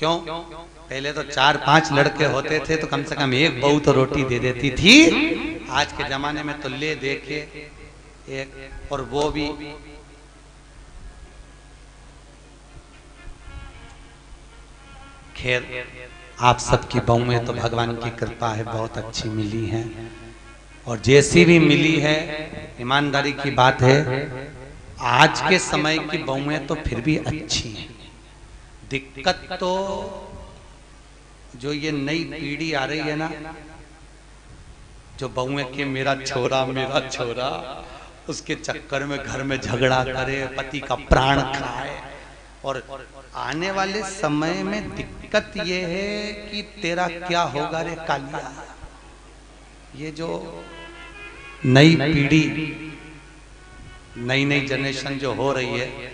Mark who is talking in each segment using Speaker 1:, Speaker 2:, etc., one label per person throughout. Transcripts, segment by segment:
Speaker 1: क्यों? पहले तो 4-5 लड़के होते थे तो कम से कम एक बहू तो रोटी दे देती थी। आज के जमाने में तो ले देखे एक, और वो भी खैर आप सबकी बहुएं तो भगवान की कृपा है बहुत अच्छी मिली हैं, और जैसी भी मिली है ईमानदारी की बात है आज के समय की बहुएं तो फिर भी अच्छी हैं। दिक्कत तो जो ये नई पीढ़ी आ रही है ना, जो बहुएं के मेरा छोरा उसके चक्कर में घर में झगड़ा करे, पति का प्राण खाए। और आने वाले समय में दिक्कत ये है कि तेरा क्या होगा रे कालिया। ये जो नई पीढ़ी, नई जनरेशन जो हो रही है,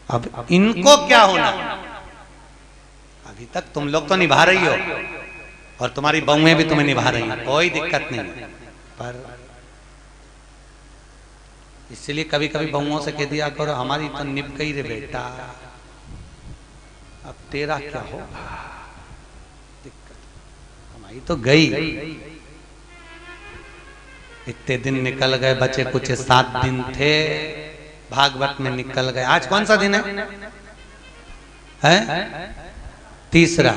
Speaker 1: अब इनको क्या होना। अभी तक तुम लोग तो निभा रही हो और तुम्हारी बहुएं भी तुम्हें निभा रही हैं, कोई दिक्कत नहीं, पर इसलिए कभी कभी बहुओं से कह दिया करो हमारी तो निभ गई रे बेटा, अब तेरा क्या होगा। दिक्कत हमारी तो गई। इतने दिन निकल गए, बचे कुछ 7 दिन थे, भागवत में निकल गए। आज कौन सा दिन है? तीसरा।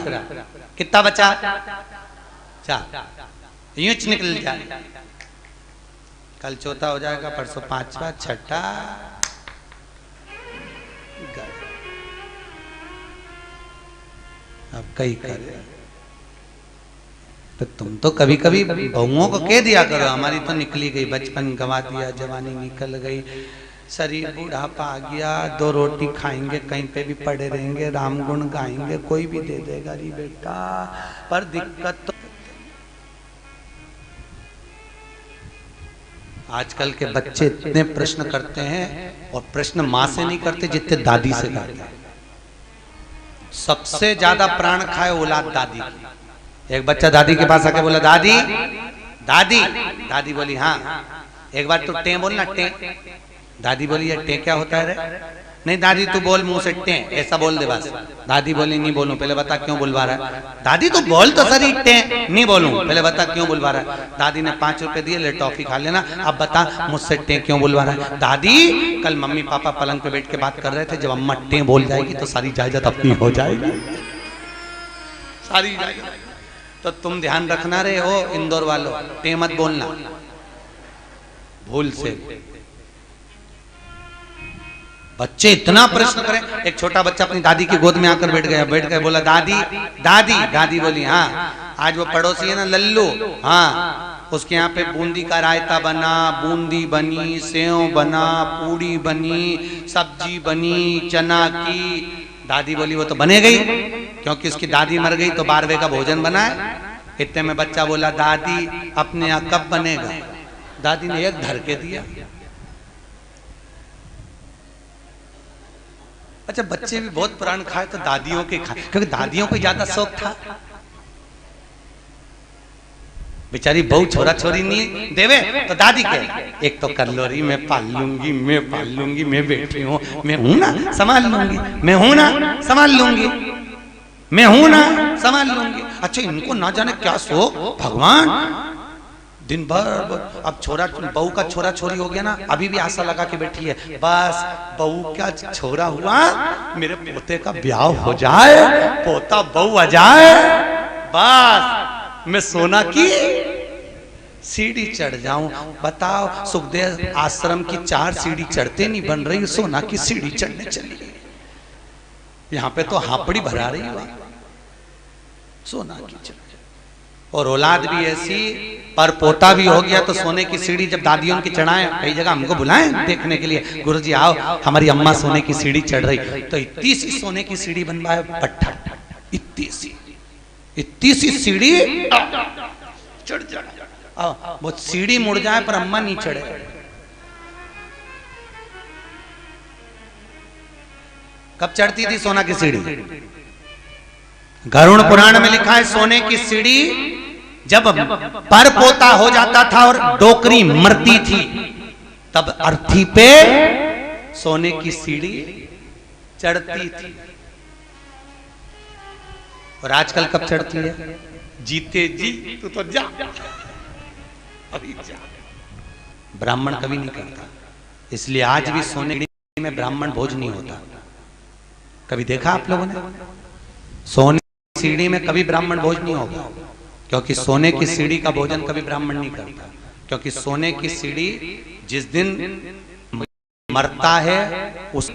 Speaker 1: कितना बचा? 4। यूं निकल जाए, कल चौथा हो जाएगा, परसों 5वां, 6ठा। अब कई करे तो तुम तो कभी कभी बहुओं को कह दिया करो हमारी तो निकली गई, बचपन गंवा दिया, जवानी निकल गई, शरीर बुढ़ापा आ गया, 2 रोटी खाएंगे, कहीं पे भी पड़े रहेंगे, राम गुण गाएंगे, कोई भी दे देगा री बेटा। पर दिक्कत तो आजकल के बच्चे इतने प्रश्न करते हैं, और प्रश्न माँ से नहीं करते जितने दादी से करते हैं। सबसे ज्यादा प्राण खाए औलाद दादी की। एक बच्चा दादी के पास आके बोला दादी दादी, दादी बोली हाँ। एक बार तो टे बोलना, टे। दादी बोली ये टे क्या होता है रे? नहीं दादी तू बोल मुंह से टे, ऐसा बोल दे बस। दादी बोली नहीं बोलूं, पहले बता क्यों बुलवा रहा है। दादी तू बोल तो सही, टे नहीं बोलूं, पहले बता क्यों बुलवा रहा है। दादी ने 5 रुपए दिए, ले टॉफी खा लेना, अब बता मुझसे टे क्यों बुलवा रहा है। दादी कल मम्मी पापा पलंग पे बैठ के बात कर रहे थे, जब अम्मा टे बोल जाएगी तो सारी जायदाद अपनी हो जाएगी, सारी जायदाद। तो तुम ध्यान रखना रे हो इंदौर वालों, टे मत बोलना भूल से। बच्चे इतना प्रश्न करें। एक छोटा बच्चा अपनी दादी की गोद में आकर बैठ गया, बोला दादी दादी। दादी बोली हाँ। आज वो पड़ोसी है ना लल्लू, हाँ, उसके यहाँ पे बूंदी का रायता बना, बूंदी बनी, सेव बना, पूड़ी बनी, सब्जी बनी चना की। दादी बोली वो तो बने गई, क्योंकि उसकी दादी मर गई तो 12वें का भोजन बना है। इतने में बच्चा बोला दादी अपने यहाँ कब बनेगा। दादी ने एक धर के दिया। अच्छा बच्चे भी बहुत प्राण खाए तो दादियों के खाए, क्योंकि दादियों को ज्यादा शौक था। बेचारी बहू छोरा छोरी नहीं देवे तो दादी के एक तो कर लो री, मैं पाल लूंगी, मैं पाल लूंगी, मैं बेटी हूँ, मैं हूं ना संभाल लूंगी, मैं हूं ना संभाल लूंगी, मैं हूं ना संभाल लूंगी। अच्छा इनको ना जाने क्या शौक भगवान। दिन भर अब छोरा बहू का छोरा छोरी हो गया ना, अभी भी आशा लगा के बैठी है बस बहू का छोरा हुआ, मेरे पोते का ब्याह हो जाए, पोता बहू आ जाए, बस मैं सोना की सीढ़ी चढ़ जाऊं। बताओ सुखदेव आश्रम की 4 सीढ़ी चढ़ते नहीं बन रही, सोना की सीढ़ी चढ़ने चली गई। यहाँ पे तो हापड़ी भरा रही है सोना की चढ़। और औलाद भी ऐसी, पर पोता भी हो गया तो सोने की सीढ़ी जब दादियों की चढ़ाएं, कई जगह हमको बुलाएं देखने के लिए, गुरुजी आओ हमारी अम्मा सोने की सीढ़ी चढ़ रही, तो इतनी सी सोने की सीढ़ी बनवाए पट्टा, इतनी सी सीढ़ी चढ़ जाए, वो सीढ़ी मुड़ जाए पर अम्मा नहीं चढ़े। कब चढ़ती थी सोना की सीढ़ी? गरुड़ पुराण में लिखा है सोने की सीढ़ी जब पर पोता हो जाता था और डोकरी मरती थी, तब अर्थी पे सोने की सीढ़ी चढ़ती थी। और आजकल कब चढ़ती है? जीते जी तू तो जा, अभी जा। ब्राह्मण कभी नहीं करता, इसलिए आज भी सोने में ब्राह्मण भोज नहीं होता। कभी देखा आप लोगों ने? सोने की सीढ़ी में कभी ब्राह्मण भोज नहीं होगा, क्योंकि सोने की सीढ़ी का भोजन कभी ब्राह्मण नहीं करता। क्योंकि सोने की सीढ़ी जिस दिन मरता है उस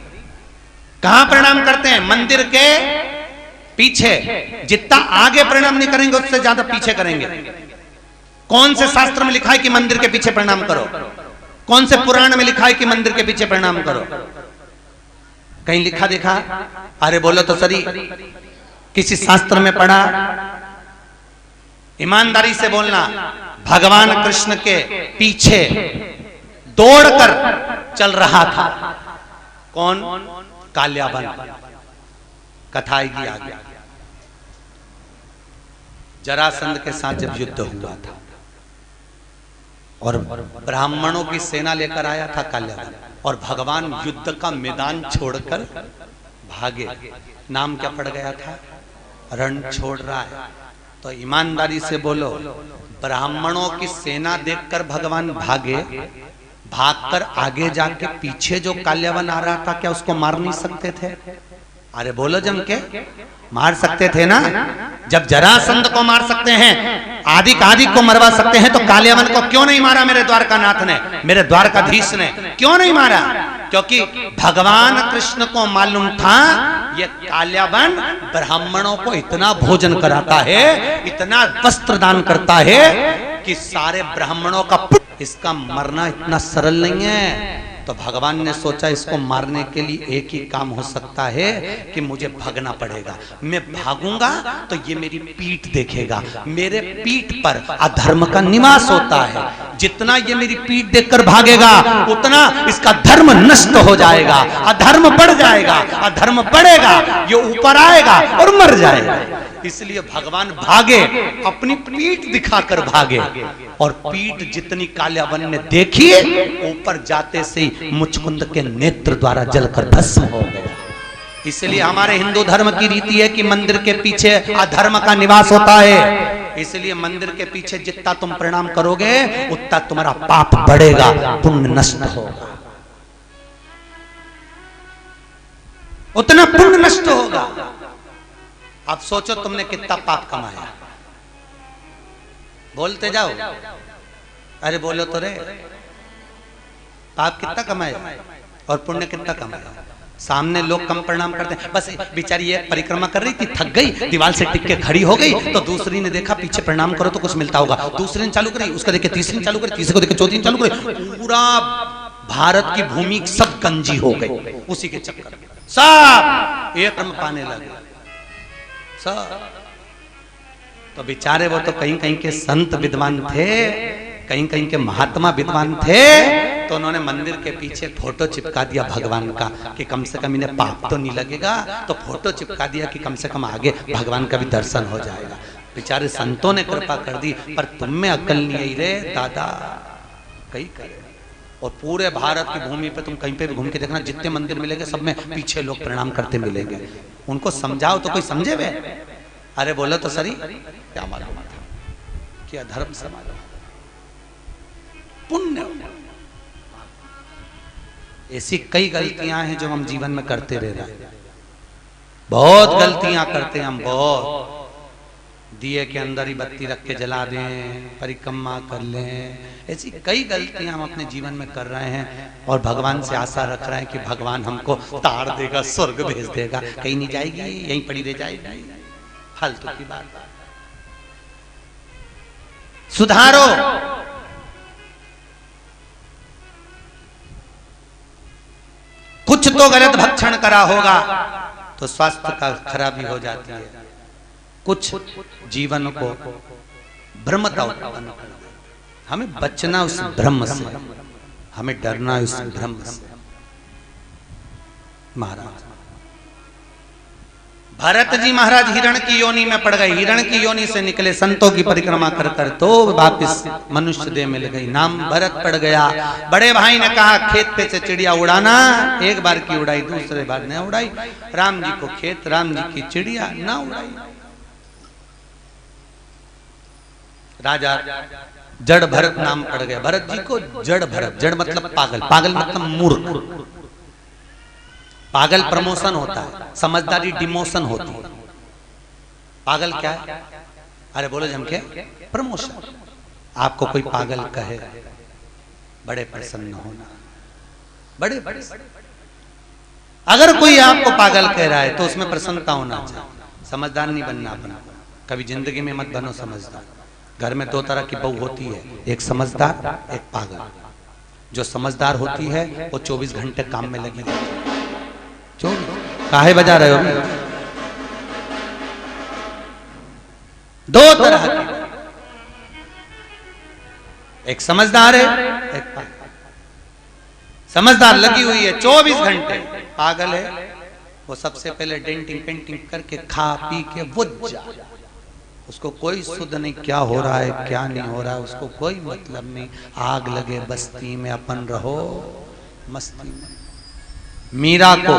Speaker 1: कहां प्रणाम करते हैं? मंदिर के पीछे। जितना आगे प्रणाम नहीं करेंगे उससे ज्यादा पीछे करेंगे। कौन से शास्त्र में लिखा है कि मंदिर के पीछे प्रणाम करो? कौन से पुराण में लिखा है कि मंदिर के पीछे प्रणाम करो? कहीं लिखा देखा? अरे बोलो तो सही, किसी शास्त्र में पढ़ा? ईमानदारी से बोलना। भगवान कृष्ण के पीछे दौड़कर चल रहा था कौन? काल्यावन। कथा आएगी आगे। जरासंध के साथ जब युद्ध हुआ था और ब्राह्मणों की सेना लेकर आया था काल्यावन, और भगवान युद्ध का मैदान छोड़कर भागे। नाम क्या पड़ गया था? रण छोड़ रहा है। तो ईमानदारी से बोलो, ब्राह्मणों की सेना देखकर भगवान भागे, भागकर आगे जाके पीछे जो काल्यावन आ रहा था क्या उसको मार नहीं सकते थे? अरे बोलो जम के, मार सकते थे ना? जब जरासंध को मार सकते हैं, आदि कादि को मरवा सकते हैं, तो काल्यावन को क्यों नहीं मारा मेरे द्वारकानाथ ने, मेरे द्वारकाधीश ने? क्यों नहीं मारा? क्योंकि भगवान कृष्ण को मालूम था ये काल्यावन ब्राह्मणों को इतना भोजन कराता है, इतना वस्त्र दान करता है कि सारे ब्राह्मणों का इसका मरना इतना सरल नहीं है। तो भगवान ने सोचा इसको मारने के लिए एक ही काम हो सकता है कि मुझे भागना पड़ेगा। मैं भागूंगा तो ये मेरी पीठ देखेगा, मेरे पीठ पर अधर्म का निवास होता है। जितना ये मेरी पीठ देखकर भागेगा उतना इसका धर्म नष्ट हो जाएगा, अधर्म बढ़ जाएगा, अधर्म बढ़ेगा, ये ऊपर आएगा और मर जाएगा। इसलिए भगवान भागे, अपनी पीठ दिखाकर भागे, और पीठ जितनी काल्यावन ने देखी, ऊपर जाते से मुचकुंद के नेत्र द्वारा जलकर भस्म हो गया। इसलिए हमारे हिंदू धर्म की रीति है कि मंदिर के पीछे अधर्म का निवास होता है। इसलिए मंदिर के पीछे जितना तुम प्रणाम करोगे उतना तुम्हारा पाप बढ़ेगा, पुण्य नष्ट होगा, उतना पुण्य नष्ट होगा। अब सोचो तुमने कितना पाप कमाया, बोलते जाओ। अरे बोलो तो रे, पाप कितना कमाया और पुण्य कितना कमाया? सामने लोग कम प्रणाम करते हैं। बस बेचारी ये परिक्रमा कर रही थी, थक गई, दीवार से टिक के खड़ी हो गई, तो दूसरी ने देखा पीछे प्रणाम करो तो कुछ मिलता होगा, दूसरी ने चालू करी, उसका देखे तीसरी ने चालू करी, तीसरे को देखे चौथी ने चालू करी, पूरा भारत की भूमि सब गंजी हो गई उसी के चक्कर में। सब एक क्रम पाने लगे सब। तो बेचारे वो तो कहीं कहीं के संत विद्वान थे, कहीं कहीं के महात्मा विद्वान थे, तो उन्होंने मंदिर के पीछे फोटो चिपका दिया भगवान का कि कम से कम इन्हें पाप तो नहीं लगेगा। तो फोटो चिपका दिया कि कम से कम आगे भगवान का भी दर्शन हो जाएगा। बेचारे संतों ने कृपा कर दी, पर तुम में अक्ल नहीं आई रे दादा, कहीं करे। और पूरे भारत की भूमि पे तुम कहीं पे भी घूम के देखना, जितने मंदिर मिलेंगे सब में पीछे लोग प्रणाम करते मिलेंगे। उनको समझाओ तो कोई समझे वे? अरे बोलो तो सही, क्या मालूम था कि अधर्म समाज पुण्य। ऐसी कई गलतियां हैं जो हम जीवन में करते रह रहे हैं, बहुत गलतियां करते हैं हम, बहुत। दिए के अंदर ही बत्ती रख के जला दें, परिक्रमा कर लें, ऐसी कई गलतियां हम अपने जीवन में कर रहे हैं, और भगवान से आशा रख रहे हैं कि भगवान हमको तार देगा, स्वर्ग भेज देगा। कहीं नहीं जाएगी, यहीं पड़ी रह जाएगी, फालतू की बात। सुधारो। कुछ तो गलत भक्षण करा होगा तो स्वास्थ्य का खराबी हो जाती है, कुछ जीवन को भ्रमता उत्पन्न कर देता। हमें बचना उस भ्रम से, हमें डरना उस भ्रम से। महाराज भरत जी महाराज हिरण की योनि में पड़ गए, हिरण की योनि से निकले, संतों की परिक्रमा कर कर तो वापिस मनुष्य देह मिल गई, नाम भरत पड़ गया। बड़े भाई ने कहा खेत पे से चिड़िया उड़ाना, एक बार की उड़ाई, दूसरे बार न उड़ाई। राम जी को खेत, राम जी की चिड़िया ना उड़ाई। राजा जड़ भरत नाम पड़ गया। भरत जी को जड़ भरत, जड़ मतलब पागल, पागल मतलब मूर्ख। पागल प्रमोशन होता है, समझदारी डिमोशन होती है। पागल क्या है? अरे बोलो जम के प्रमोशन। आपको कोई पागल कहे, बड़े प्रसन्न होना, बड़े अगर कोई आपको पागल कह रहा है तो उसमें प्रसन्नता होना चाहिए। समझदार नहीं बनना अपना, कभी जिंदगी में मत बनो समझदार। घर में दो तरह की बहू होती है, एक समझदार, एक पागल। जो समझदार होती है वो 24 घंटे काम में लगी रहती है। 24 काहे बजा रहे हो? दो तरह की, एक समझदार है, एक पागल। समझदार लगी हुई है 24 घंटे, पागल है वो सबसे पहले डेंटिंग पेंटिंग करके खा पी के बुझ जाए। उसको कोई सुध नहीं क्या हो रहा है क्या नहीं हो रहा है, उसको कोई मतलब नहीं। आग लगे बस्ती में, अपन रहो मस्ती में। मीरा को,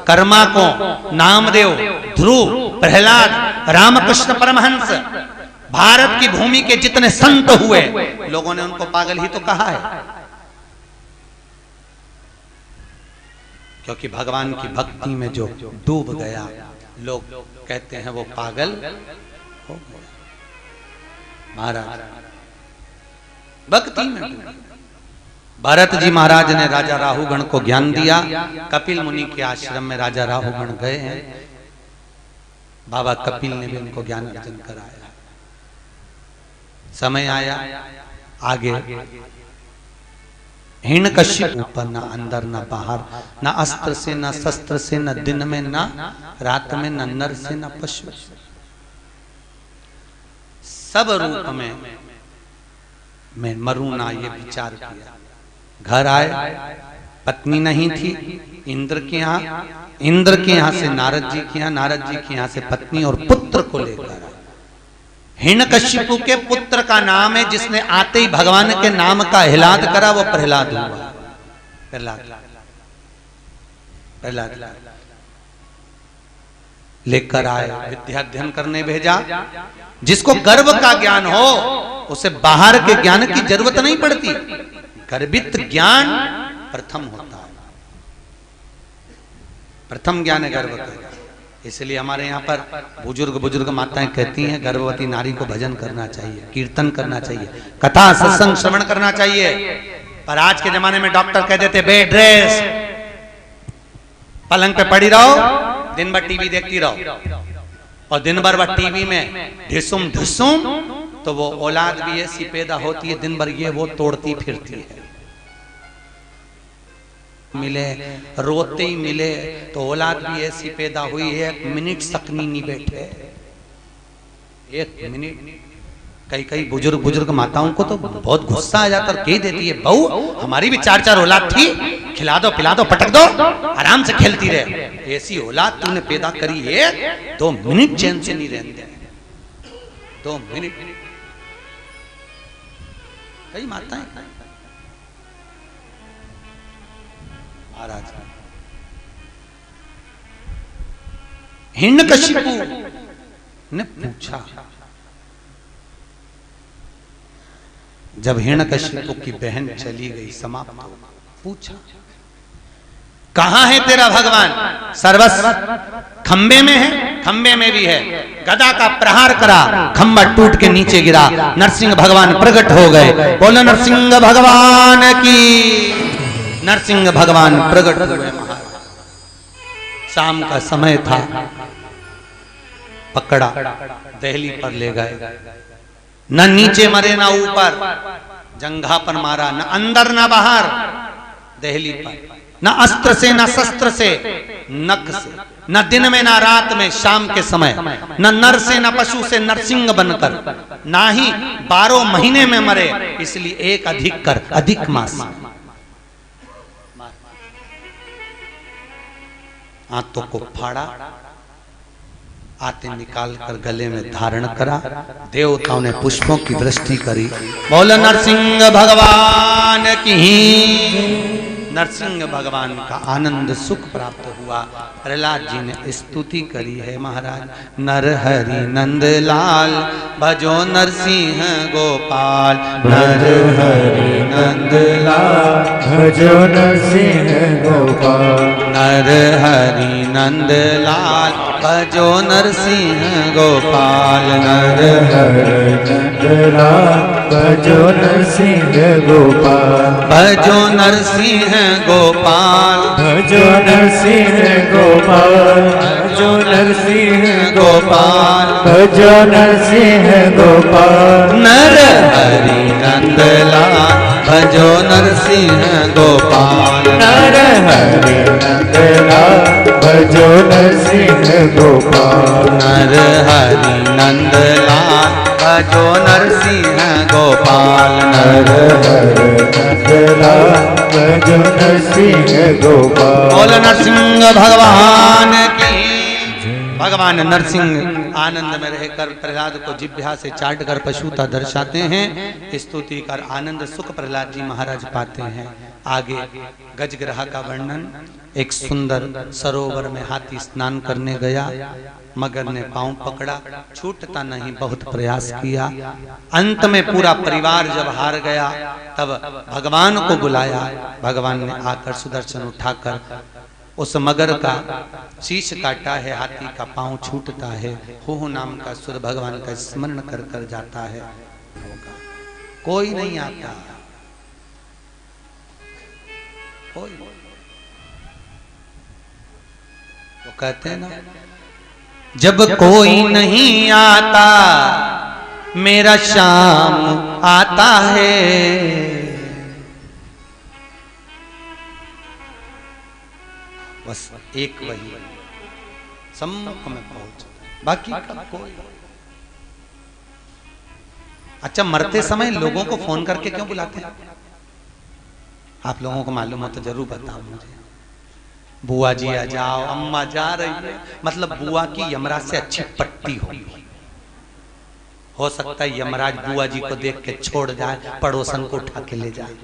Speaker 1: कर्मा को, नामदेव, ध्रुव, प्रहलाद, रामकृष्ण परमहंस, भारत की भूमि के जितने संत हुए, लोगों ने उनको पागल ही तो कहा है। क्योंकि भगवान की भक्ति में जो डूब गया, लोग कहते हैं वो पागल हो गया। महाराज भक्ति में डूब। भरत जी महाराज ने राजा राहुगण को ज्ञान दिया। कपिल मुनि के आश्रम में राजा राहुगण गए हैं। बाबा कपिल ने भी उनको ज्ञान अर्जन कराया। समय आया आगे, हिरण्यकश्यप ऊपर, ना अंदर ना बाहर, ना अस्त्र से ना शस्त्र से, न दिन में ना रात में, न नर से ना पशु, सब रूप में मरूं ना, ये विचार किया। घर आए, पत्नी नहीं थी, इंद्र के यहाँ से नारद जी के यहाँ, नारद जी के यहाँ से पत्नी और पुत्र को लेकर आए। हिरण्यकश्यप के पुत्र का नाम है, जिसने आते ही भगवान के नाम का हिलाद करा, वो प्रहलाद हुआ। प्रहलाद लेकर आए, विद्याध्ययन करने भेजा। जिसको गर्व का ज्ञान हो उसे बाहर के ज्ञान की जरूरत नहीं पड़ती। गर्भित ज्ञान प्रथम होता है, प्रथम ज्ञान है गर्व का। इसलिए हमारे यहाँ पर बुजुर्ग माताएं कहती हैं गर्भवती नारी को भजन करना चाहिए, कीर्तन करना चाहिए, कथा सत्संग श्रवण करना चाहिए। पर आज के जमाने में डॉक्टर कह देते बेड रेस्ट, पलंग पे पड़ी रहो, दिन भर टीवी देखती रहो, और दिन भर वह टीवी में ढिसुम ढिसुम, तो वो औलाद भी ऐसी पैदा होती है, दिन भर ये वो तोड़ती फिरती है। मिले रोते ही मिले तो औलाद भी ऐसी पैदा हुई है, 1 मिनट सकनी नहीं बैठे, 1 मिनट। कई बुजुर्ग माताओं को तो बहुत गुस्सा आ जाता है, कह देती है बहू हमारी भी 4 औलाद थी, खिला दो पिला दो पटक दो, आराम से खेलती रहे। ऐसी औलाद तूने पैदा करी है, 2 मिनट चैन से नहीं रहते, 2 मिनट। कई माताएं महाराज हिरण्यकश्यप ने पूछा, जब हिरण्यकश्यप की बहन चली गई, समाप्त हो, पूछा कहां है तेरा भगवान? सर्वस्व खंबे में है, खंबे में भी है। गदा का प्रहार करा, खंबा टूट के नीचे गिरा, नरसिंह भगवान प्रकट हो गए। बोलो नरसिंह भगवान की, नरसिंह भगवान प्रकट हुए। शाम का समय था, पकड़ा, दहली पर ले गए। न नीचे मरे ना ऊपर, जंघा पर मारा, न अंदर ना बाहर, दहली पर, न अस्त्र से न शस्त्र से, नख से, न दिन में ना रात में, शाम के समय, न नर से न पशु से, नरसिंह बनकर, ना ही 12 महीने में मरे, इसलिए एक अधिक कर, अधिक मास। हाथों को फाड़ा, आते निकाल कर गले में धारण करा, देवताओं ने पुष्पों की वृष्टि करी। बोल नरसिंह भगवान की। नरसिंह भगवान का आनंद सुख प्राप्त हुआ। प्रहलाद जी ने स्तुति करी है महाराज, नर हरि नंद लाल भजो नरसिंह गोपाल,
Speaker 2: नर हरि नंद लाल भजो नरसिंह गोपाल,
Speaker 1: नर हरि नंद लाल भजो नरसिंह गोपाल,
Speaker 2: नर हरि नंद लाल भजो नरसिंह गोपाल,
Speaker 1: भजो नरसिंह गोपाल,
Speaker 2: भजो नरसिंह गोपाल, भजो नरसिंह
Speaker 1: गोपाल,
Speaker 2: भजो नरसिंह गोपाल,
Speaker 1: नर हरि नंद लाल भजो नरसिंह गोपाल,
Speaker 2: नर हरि नंद लाल भजो नरसिंह गोपाल,
Speaker 1: नर हरि नंद लाल भजो नरसिंह गोपाल,
Speaker 2: नर हरि नंद लाल भजो नरसिंह गोपाल।
Speaker 1: बोल नरसिंह भगवान की। भगवान नरसिंह आनंद में रहकर प्रहलाद को जिह्वा से चाट कर पशुता दर्शाते हैं। स्तुति कर आनंद सुख प्रहलाद जी महाराज पाते हैं। आगे गजग्रह का वर्णन। एक सुंदर सरोवर में हाथी स्नान करने गया, मगर ने पांव पकड़ा, छूटता नहीं, बहुत प्रयास किया। अंत में पूरा परिवार जब हार गया तब भगवान को बुलाया। भगवान ने आकर सुदर्शन उठाकर उस मगर का शीश काटा है, हाथी का पांव छूटता है। हो नाम का सुर भगवान का स्मरण कर कर जाता है। कोई नहीं आता, कोई। तो कहते हैं ना, जब कोई नहीं आता मेरा शाम आता है। बस एक वही सम्मुख में पहुंच, बाकी का कोई। अच्छा, मरते समय लोगों को फोन करके क्यों बुलाते हैं? आप लोगों को मालूम हो तो जरूर बताओ मुझे। बुआ जी आ जाओ, अम्मा जा रही है, मतलब बुआ की यमराज से अच्छी पट्टी होगी। हो सकता है यमराज बुआ जी को देख के छोड़ जाए, पड़ोसन को उठा के ले जाए,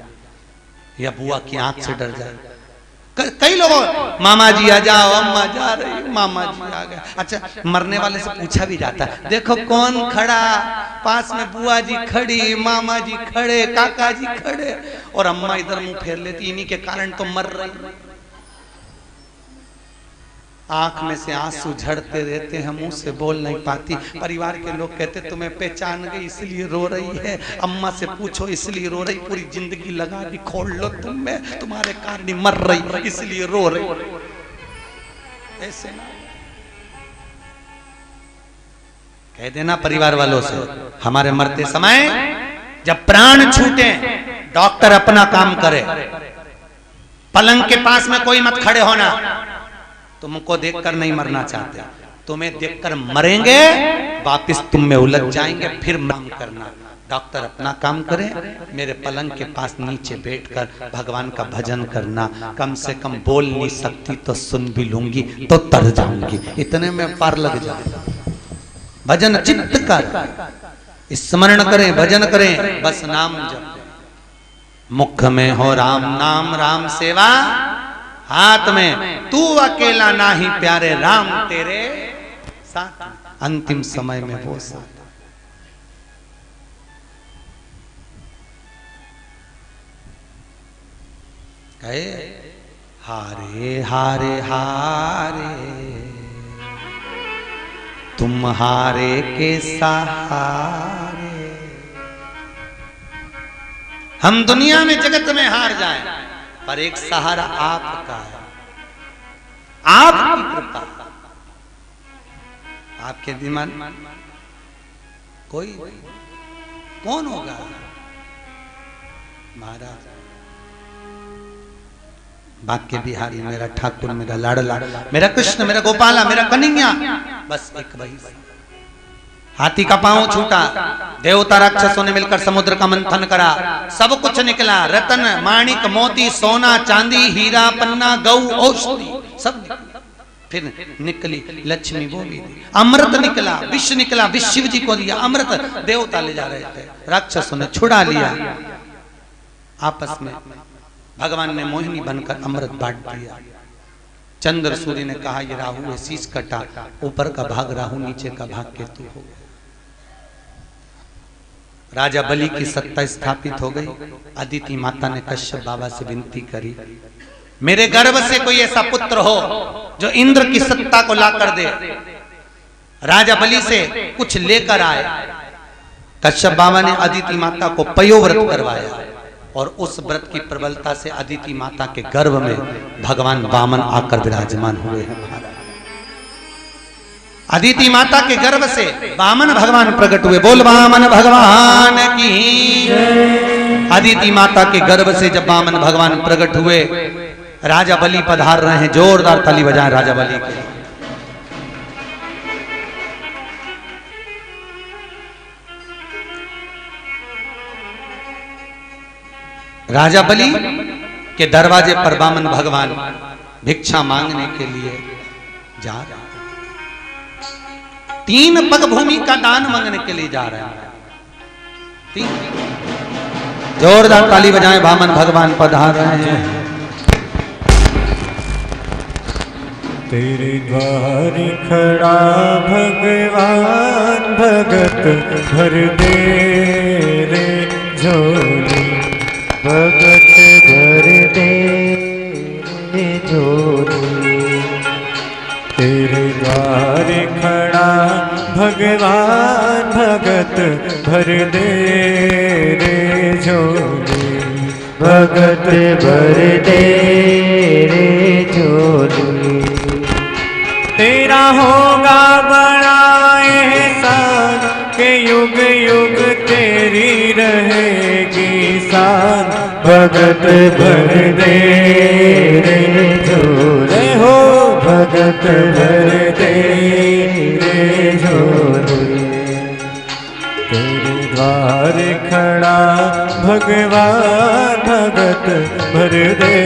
Speaker 1: या बुआ की आंख से डर जाए। कई लोगों, मामा जी आ जाओ, अम्मा जा रही, मामा जी आ गए। अच्छा, मरने वाले से पूछा भी जाता है, देखो कौन खड़ा, पास में बुआ जी खड़ी, मामा जी खड़े, काका जी खड़े, और अम्मा इधर मुंह फेर लेती, इन्हीं के कारण तो मर रही। आंख में से आंसू झड़ते रहते हैं, मुंह से बोल नहीं पाती। परिवार के लोग कहते तुम्हें पहचान गई इसलिए रो रही है, अम्मा से पूछो इसलिए रो रही, पूरी जिंदगी लगा दी खोल लो तुम में, तुम्हारे कारण ही मर रही इसलिए रो रही। ऐसे ना कह देना परिवार वालों से, हमारे मरते समय जब प्राण छूटे, डॉक्टर अपना काम करे, पलंग के पास में कोई मत खड़े होना। तुमको देखकर नहीं मरना चाहते, तुम्हें देखकर मरेंगे, वापिस तुम में उलझ जाएंगे, फिर काम करना। डॉक्टर अपना काम करे, मेरे पलंग के पास नीचे बैठकर भगवान का भजन करना। कम से कम बोल नहीं सकती तो सुन भी लूंगी तो तर जाऊंगी, इतने में पार लग जाएगा। भजन चित्त कर, स्मरण करें, भजन करें, बस नाम जप। मुख में हो राम नाम, राम सेवा हाथ में, तू अकेला नाही प्यारे, राम तेरे साथ। अंतिम समय में वो साथ। कहे हारे हारे हारे तुम हारे के सहारे। हम दुनिया में जगत में हार जाएं, पर एक सहारा आपका है, आपकी कृपा, आपके दिमाग कोई कौन होगा? महाराज बाक्य बिहारी मेरा ठाकुर, मेरा लाडला, मेरा कृष्ण, मेरा गोपाला, मेरा कन्हैया, बस एक वही। हाथी का पांव छूटा, देवता राक्षसों ने मिलकर समुद्र का मंथन करा, सब कुछ निकला, रतन माणिक मोती सोना चांदी हीरा पन्ना गौ औषधि सब निकला। फिर निकली लक्ष्मी, वो भी अमृत निकला, विष निकला, विष शिव जी को दिया अमृत, देवता ले जा रहे थे, राक्षसों ने छुड़ा लिया। आपस में भगवान ने मोहिनी बनकर अमृत बांट दिया। चंद्र सूर्य ने कहा ये राहु है, शीश कटा, ऊपर का भाग राहु, नीचे का भाग केतु हो गया। राजा बलि की सत्ता स्थापित हो गई। अदिति माता ने कश्यप बाबा से विनती करी, मेरे गर्भ से कोई ऐसा पुत्र हो जो इंद्र की सत्ता को ला कर दे। राजा बलि से कुछ लेकर आए। कश्यप बाबा ने अदिति माता को पयोव्रत करवाया और उस व्रत की प्रबलता से अदिति माता के गर्भ में भगवान वामन आकर विराजमान हुए हैं। अदिति माता के गर्भ से वामन भगवान प्रकट हुए। बोल वामन भगवान की। अदिति माता के गर्भ से जब वामन भगवान प्रकट हुए, राजा बलि पधार रहे हैं। जोरदार ताली बजाएं राजा बलि के। राजा बलि के दरवाजे पर वामन भगवान भिक्षा मांगने के लिए जा रहे हैं। 3 पग भूमि का दान मांगने के लिए जा रहे हैं। 3 जोरदार ताली बजाएं, वामन भगवान पधार रहे हैं।
Speaker 2: तेरे द्वार खड़ा भगवान, भगत भर दे रे झोली, भगत भर दे रे झोली। तेरे द्वार खड़ा भगवान, भगत भर दे रे झोली, भगत भर दे रे झोली। तेरा होगा बड़ा एहसान के युग युग तेरी रहेगी शान, भगत भर दे रे झोली हो, भगत भर दे रे झोली। तेरे द्वार खड़ा भगवान, भगत भर दे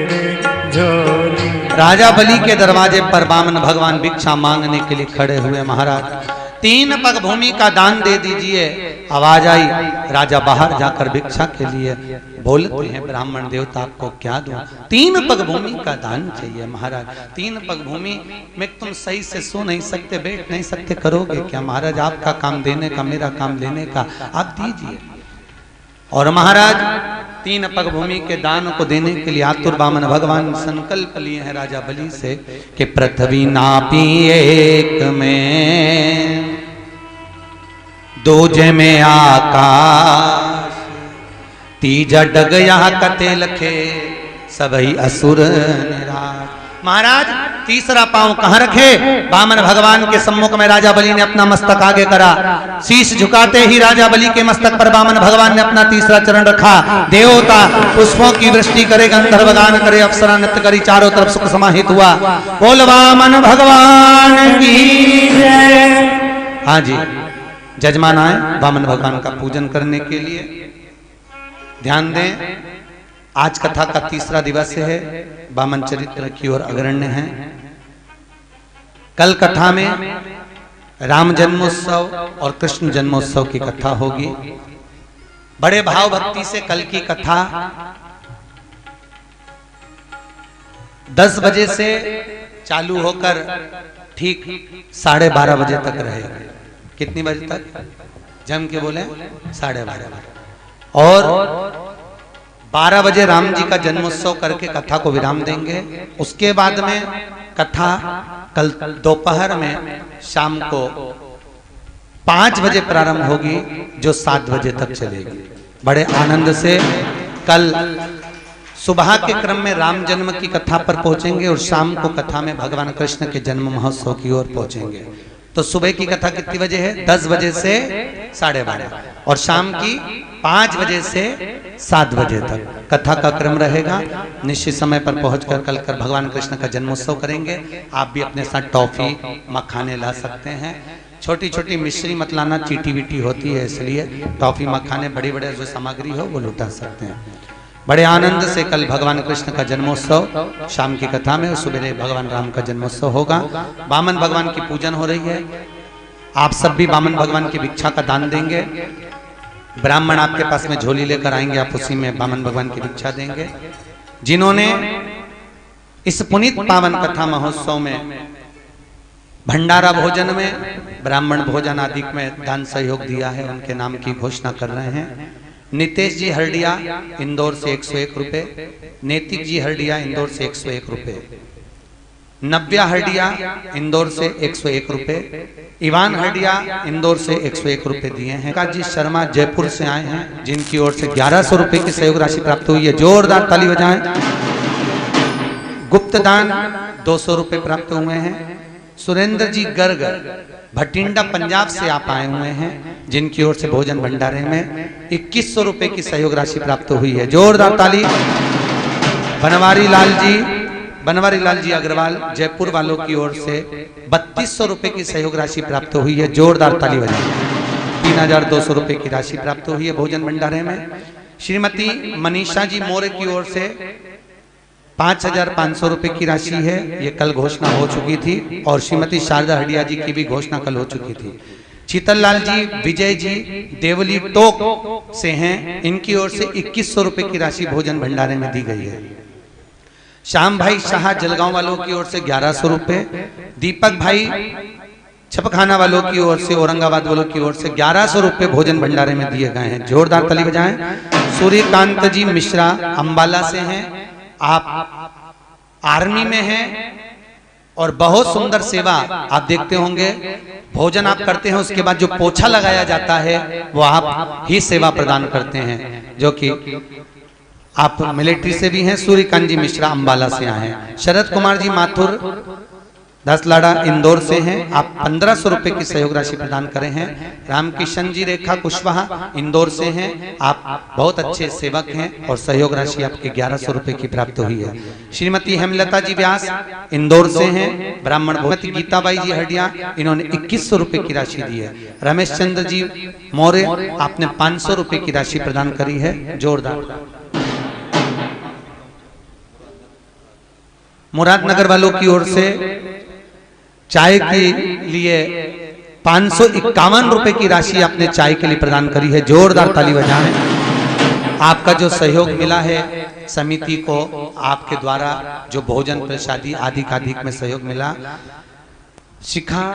Speaker 2: रे झोली।
Speaker 1: राजा बलि के दरवाजे पर वामन भगवान भिक्षा मांगने के लिए खड़े हुए। महाराज 3 पग भूमि का दान दे दीजिए। आवाज आई, राजा बाहर जाकर भिक्षा के लिए बोलते हैं, ब्राह्मण देवता आपको क्या दूं? 3 पग भूमि का दान चाहिए। महाराज 3 पग भूमि में तुम सही से सो नहीं सकते, बैठ नहीं सकते, करोगे क्या? महाराज आपका काम देने का, मेरा काम लेने का, आप दीजिए। और महाराज 3 पग भूमि के दान को देने के लिए आतुर वामन भगवान संकल्प लिए हैं राजा बलि से कि पृथ्वी नापी एक में, दूजे में आकाश, तीजा डग यहाँ कते लखे, सबही असुर निराश। महाराज तीसरा पांव कहां रखे? वामन भगवान के सम्मुख में राजा बलि ने अपना मस्तक आगे करा। शीश झुकाते ही राजा बलि के मस्तक पर वामन भगवान ने अपना तीसरा चरण रखा। देवता पुष्पों की वृष्टि करे, गंधर्व गान करे, अप्सरा नृत्य करी, चारों तरफ सुख समाहित हुआ। बोल वामन भगवान की जय। हाँ जी, जजमान आए वामन भगवान का पूजन करने के लिए। ध्यान दें, आज कथा का तीसरा दिवस है। वामन चरित्र की ओर अग्रण्य है। कल कथा में राम जन्मोत्सव और कृष्ण जन्मोत्सव की कथा होगी। बड़े भाव भक्ति से कल की कथा 10 बजे से चालू होकर ठीक 12:30 बजे तक रहेगी। कितनी बजे तक? जम के बोले 12:30 बजे। और 12 बजे राम जी का जन्मोत्सव करके कथा को विराम देंगे। उसके बाद में कथा कल दोपहर में शाम को 5 बजे प्रारंभ होगी, जो 7 बजे तक चलेगी। बड़े आनंद से कल सुबह के क्रम में राम जन्म की कथा पर पहुंचेंगे और शाम को कथा में भगवान कृष्ण के जन्म महोत्सव की ओर पहुंचेंगे। तो सुबह की कथा कितनी बजे है? 10 बजे से 12:30 और शाम की 5 बजे से 7 बजे तक कथा का क्रम रहेगा। निश्चित समय पर पहुंचकर कल कर भगवान कृष्ण का जन्मोत्सव करेंगे। आप भी अपने साथ टॉफी मखाने ला सकते हैं। छोटी छोटी मिश्री मत लाना, चीटी वीटी होती है, इसलिए टॉफी मखाने बड़ी बड़े जो सामग्री हो वो लुटा सकते हैं। बड़े आनंद से कल भगवान कृष्ण का जन्मोत्सव शाम की कथा में, सुबह भगवान राम का जन्मोत्सव होगा। वामन भगवान की पूजन हो रही है। आप सब भी वामन भगवान की भिक्षा का दान देंगे। ब्राह्मण आपके पास में झोली लेकर आएंगे, आप उसी में वामन भगवान की दीक्षा देंगे। जिन्होंने इस पुनीत पावन कथा महोत्सव में भंडारा भोजन में, ब्राह्मण भोजन आदि में दान सहयोग दिया है, उनके नाम की घोषणा कर रहे हैं। नितेश जी हरडिया इंदौर से 101 रुपए, नैतिक जी हरडिया इंदौर से 101 रुपए, नव्या हरडिया इंदौर से 101 रुपए, इवान हरडिया इंदौर से 101 रुपए दिए हैं। काजी शर्मा जयपुर से आए हैं, जिनकी ओर से 1100 रुपए की सहयोग राशि प्राप्त हुई है, जोरदार ताली बजाएं। गुप्त दान 200 रुपए प्राप्त हुए हैं। सुरेंद्र जी गर्ग भटिंडा पंजाब से आप आए हुए हैं, जिनकी ओर से भोजन भंडारे में 2100 रुपए की सहयोग राशि प्राप्त हुई है, जोरदार ताली। बनवारी लाल जी अग्रवाल जयपुर वालों की ओर से 3200 रुपए की सहयोग राशि प्राप्त हुई है, जोरदार ताली बजाएं। 3200 रुपए की राशि प्राप्त हुई है भोजन भंडारे में। श्रीमती मनीषा जी मोरे की ओर से 5500 रुपए की राशि है, ये कल घोषणा हो चुकी थी, और श्रीमती शारदा हडिया जी की भी घोषणा कल हो चुकी थी। शीतल लाल जी विजय जी देवली टोक से हैं, इनकी ओर से 2100 रुपए की राशि भोजन भंडारे में दी गई है। श्याम भाई शाह जलगांव वालों की ओर से 1100 रुपए, दीपक भाई छपखाना वालों की ओर से, औरंगाबाद वालों की ओर से 1100 रुपए भोजन भंडारे में दिए गए हैं, जोरदार ताली बजाएं। सूर्यकांत जी मिश्रा अंबाला से हैं, आप आर्मी में हैं और बहुत सुंदर सेवा आप देखते होंगे। भोजन आप करते हैं, उसके बाद जो पोछा लगाया जाता है वो आप ही सेवा प्रदान करते हैं, जो कि आप मिलिट्री से भी हैं। सूर्यकांत जी मिश्रा अंबाला से आए हैं। शरद कुमार जी माथुर दसलाड़ा इंदौर से हैं, आप 1500 रुपए की सहयोग राशि प्रदान करे हैं। रामकिशन जी रेखा कुशवाहा इंदौर से हैं, आप बहुत अच्छे सेवक हैं और सहयोग राशि आपकी 1100 रुपए की प्राप्त हुई है। श्रीमती हेमलता जी व्यास इंदौर से हैं, ब्राह्मण भगवती गीताबाई जी हरडिया, इन्होंने 2100 रुपए की राशि दी है। रमेश चंद्र जी मौर्य, आपने 500 रुपए की राशि प्रदान करी है, जोरदार। मुरादनगर वालों की ओर से चाय के लिए 551 रुपए की राशि आपने चाय के लिए प्रदान करी है, जोरदार ताली बजाएं। आपका जो सहयोग मिला है समिति को, आपके द्वारा जो भोजन प्रसादी आदि का अधिक में सहयोग मिला, शिखा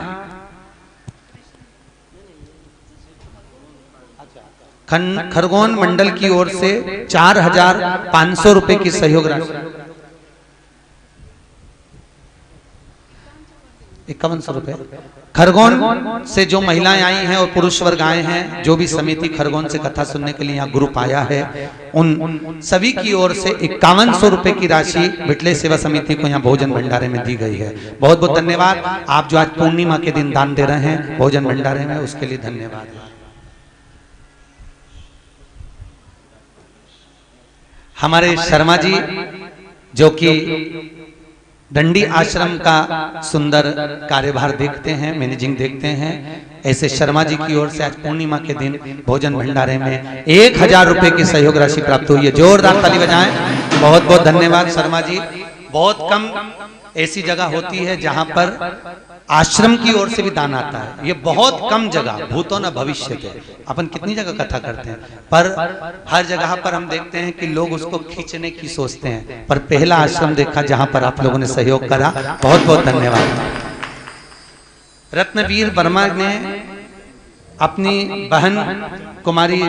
Speaker 1: खरगोन मंडल की ओर से 4500 रुपए की सहयोग राशि, 5100 रुपए। खरगोन से जो महिलाएं आई हैं और पुरुष वर्ग आए हैं, जो भी समिति खरगोन से कथा सुनने के लिए यहाँ ग्रुप आया है, उन सभी की ओर से 5100 रुपए की राशि बिटले सेवा समिति को यहाँ भोजन भंडारे में दी गई है। बहुत बहुत धन्यवाद। आप जो आज पूर्णिमा के दिन दान दे रहे हैं भोजन भंडारे में, उसके लिए धन्यवाद। हमारे शर्मा जी जो कि दंडी आश्रम का सुंदर कार्यभार देखते हैं, मैनेजिंग देखते हैं, ऐसे शर्मा जी की ओर से आज पूर्णिमा के दिन भोजन भंडारे में 1000 रुपए की सहयोग राशि प्राप्त हुई है, जोरदार ताली बजाएं। बहुत बहुत धन्यवाद शर्मा जी। बहुत कम ऐसी जगह होती है जहां पर आश्रम की ओर से भी दान आता है, ये बहुत कम जगह, भूतो न भविष्य थे। अपन कितनी जगह कथा करते हैं, पर हर जगह पर हम देखते हैं कि लोग उसको खींचने की सोचते हैं, पर पहला आश्रम देखा जहां पर आप लोगों ने सहयोग करा, बहुत बहुत धन्यवाद। रत्नवीर वर्मा ने अपनी बहन कुमारी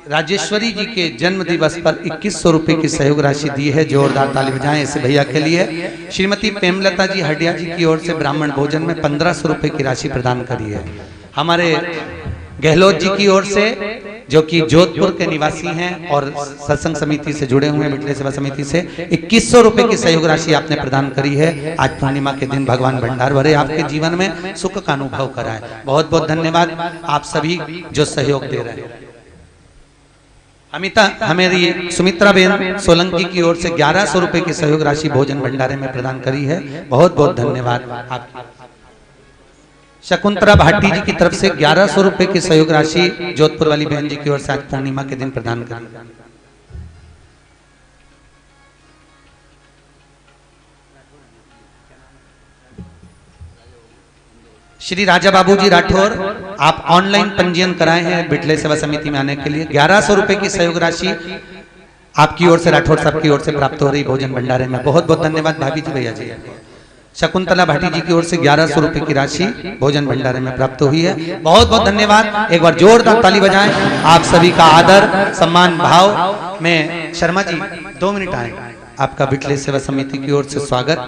Speaker 1: राजेश्वरी जी के जन्म दिवस पर 2100 रुपए की सहयोग राशि दी है, जोरदार ताली बजाएं ऐसे भैया के लिए। श्रीमती प्रेमलता जी हडिया जी की ओर से ब्राह्मण भोजन में 1500 रुपए की राशि प्रदान करी है। हमारे गहलोत जी की ओर से, जो कि जोधपुर के निवासी हैं और सत्संग समिति से जुड़े हुए हैं, मिटले सेवा समिति से, 2100 रुपए की सहयोग राशि आपने प्रदान करी है। आज पूर्णिमा के दिन भगवान भंडार भरे, आपके जीवन में सुख का अनुभव कराए। बहुत बहुत धन्यवाद आप सभी जो सहयोग दे रहे हैं। हमारी सुमित्रा बेन सोलंकी की ओर से 1100 रुपए की सहयोग राशि भोजन भंडारे में प्रदान करी है, बहुत बहुत धन्यवाद आपकी। शकुंतला भाटी जी की तरफ से 1100 रुपए की सहयोग राशि जोधपुर वाली बहन जी की ओर से आज पूर्णिमा के दिन प्रदान करी। श्री राजा बाबूजी राठौर, आप ऑनलाइन पंजीयन कराए हैं बिटले सेवा समिति में आने के लिए। 1100 रुपए की सहयोग राशि आपकी ओर से, राठौर साहब की ओर से प्राप्त हो रही भोजन भंडारे में। बहुत बहुत धन्यवाद भाभी जी, भैया जी। शकुंतला भाटी जी की ओर से 1100 रुपए की राशि भोजन भंडारे में प्राप्त हुई है। बहुत बहुत धन्यवाद। एक बार जोरदार ताली बजाएं। आप सभी का आदर सम्मान भाव में। शर्मा जी 2 मिनट आए, आपका बिटले सेवा समिति की ओर से स्वागत।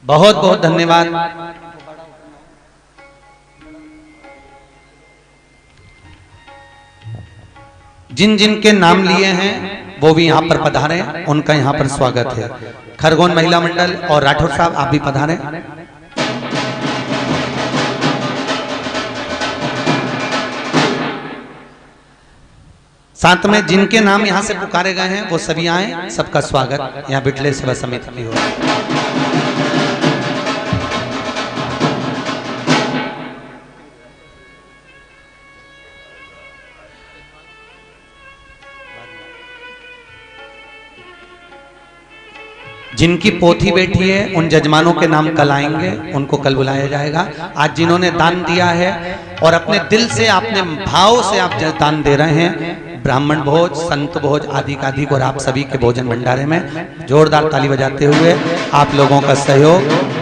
Speaker 1: बहुत बहुत धन्यवाद। जिन जिन के नाम लिए हैं वो भी यहाँ पर पधारे, उनका यहाँ पर स्वागत है। खरगोन महिला मंडल और राठौर साहब आप भी पधारे। साथ में जिनके नाम यहाँ से पुकारे गए हैं वो सभी आए, सबका स्वागत यहाँ बिटले सेवा समिति की ओर। जिनकी पोथी बैठी है उन जजमानों के नाम कल आएंगे, उनको कल बुलाया जाएगा। आज जिन्होंने दान दिया है और अपने दिल से, अपने भाव से आप दान दे रहे हैं, ब्राह्मण भोज, संत भोज आदि का अधिक, और आप सभी के भोजन भंडारे में जोरदार ताली बजाते हुए आप लोगों का सहयोग।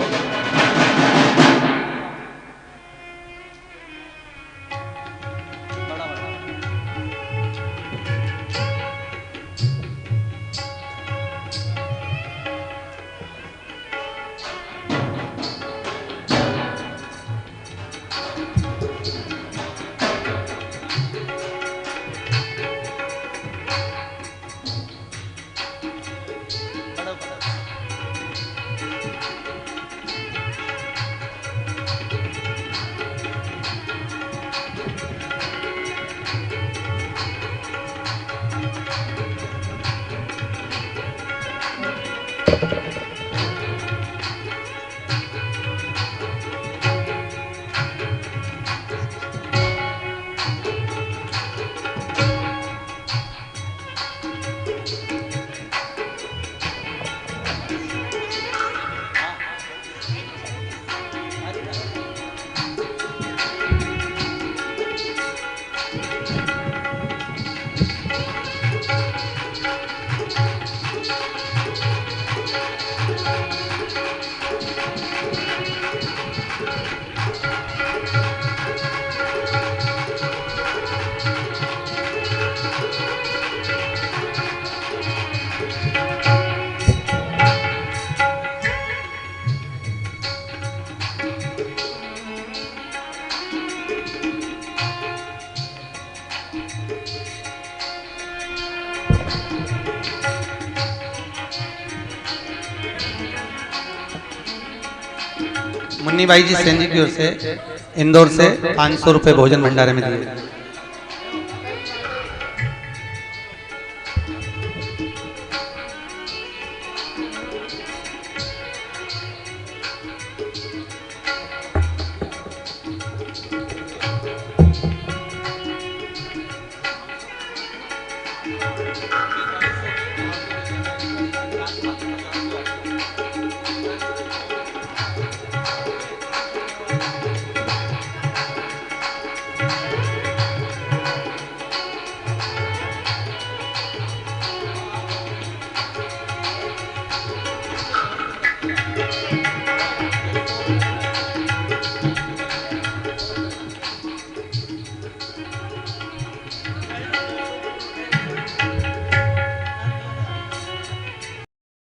Speaker 1: मुन्नी भाई जी सेन जी की ओर से इंदौर से 500 रुपए भोजन भंडारे में दिए।